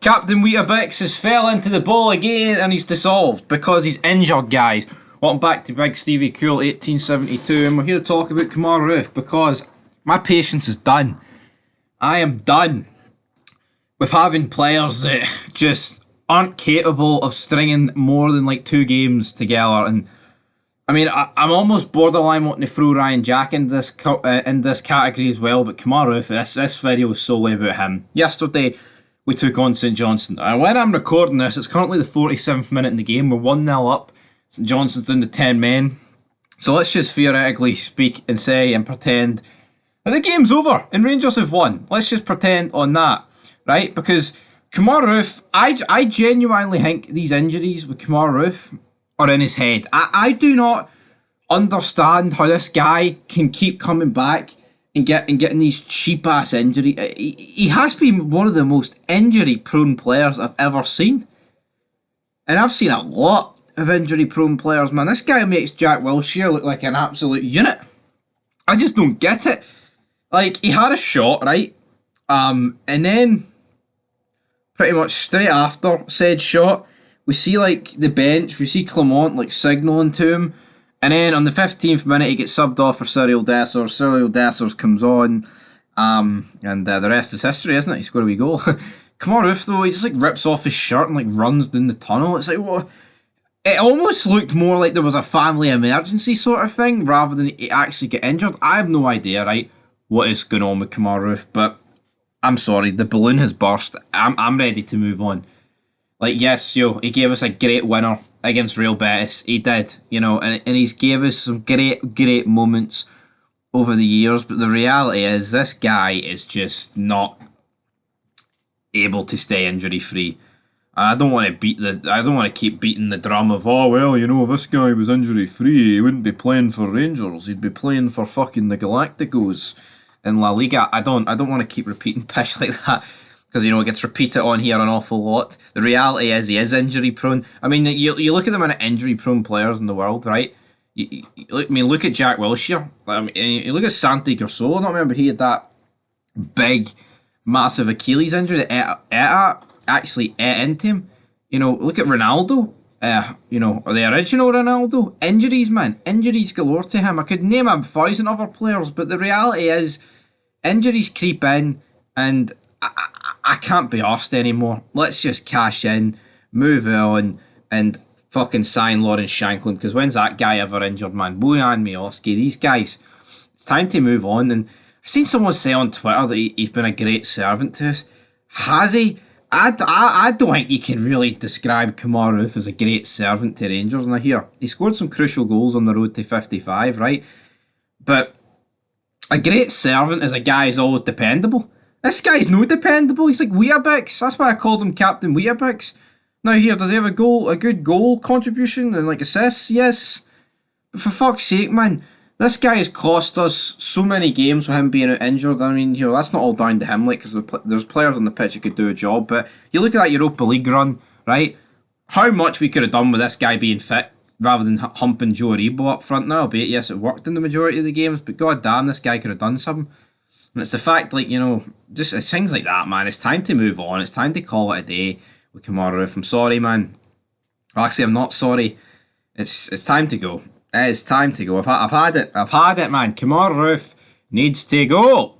Captain Weetabix has fell into the bowl again and he's dissolved because he's injured, guys. Welcome back to Big Stevie Cool 1872, and we're here to talk about Kemar Roofe because my patience is done. I am done with having players that just aren't capable of stringing more than like 2 games together. And I mean, I'm almost borderline wanting to throw Ryan Jack in this category as well. But Kemar Roofe, this video is solely about him. Yesterday, we took on St Johnstone. And when I'm recording this, it's currently the 47th minute in the game. We're 1-0 up. St Johnstone's down to 10 men. So let's just theoretically speak and say and pretend that the game's over and Rangers have won. Let's just pretend on that, right? Because Kemar Roofe, I genuinely think these injuries with Kemar Roofe are in his head. I do not understand how this guy can keep coming back and getting these cheap ass injuries. He has to be one of the most injury prone players I've ever seen. And I've seen a lot of injury prone players, man. This guy makes Jack Wilshere look like an absolute unit. I just don't get it. Like, he had a shot, right? And then pretty much straight after said shot, we see like the bench, we see Clement like signalling to him, and then on the 15th minute he gets subbed off for Cyril Dessers. Cyril Dessers comes on, and the rest is history, isn't it? He scored a wee goal. Kemar Roofe though, he just like rips off his shirt and like runs down the tunnel. It's like, what? It almost looked more like there was a family emergency sort of thing rather than he actually get injured. I have no idea, right, what is going on with Kemar Roofe, but I'm sorry, the balloon has burst. I'm ready to move on. Like, yes, he gave us a great winner against Real Betis. He did, and he's gave us some great moments over the years, but the reality is this guy is just not able to stay injury free. I don't want to keep beating the drum of, oh well, if this guy was injury free, he wouldn't be playing for Rangers. He'd be playing for fucking the Galacticos in La Liga. I don't want to keep repeating pish like that because it gets repeated on here an awful lot. The reality is he is injury prone. I mean, you look at the amount of injury prone players in the world, right? Look at Jack Wilshere. I mean, you look at Santi Garsola. I don't remember he had that big, massive Achilles injury that actually ate into him. Look at Ronaldo. The original Ronaldo. Injuries, man. Injuries galore to him. I could name 1,000 other players, but the reality is injuries creep in and I can't be arsed anymore. Let's just cash in, move on, and fucking sign Lawrence Shankland, because when's that guy ever injured, man? Bojan Miovski, these guys. It's time to move on. And I've seen someone say on Twitter that he's been a great servant to us. Has he? I don't think you can really describe Kemar Roofe as a great servant to Rangers. And I hear he scored some crucial goals on the road to 55, right? But a great servant is a guy who's always dependable. This guy's no dependable. He's like Weetabix. That's why I called him Captain Weetabix. Now here, does he have a good goal contribution and like assists? Yes. But for fuck's sake, man, this guy has cost us so many games with him being out injured. I mean, that's not all down to him, like, because there's players on the pitch who could do a job. But you look at that Europa League run, right? How much we could have done with this guy being fit rather than humping Joe Aribo up front now. Albeit, yes, it worked in the majority of the games, but god damn, this guy could have done something. And it's the fact, like, just it's things like that, man. It's time to move on. It's time to call it a day with Kemar Roofe. I'm sorry, man. Actually, I'm not sorry. It's time to go. It's time to go. I've had it, man. Kemar Roofe needs to go.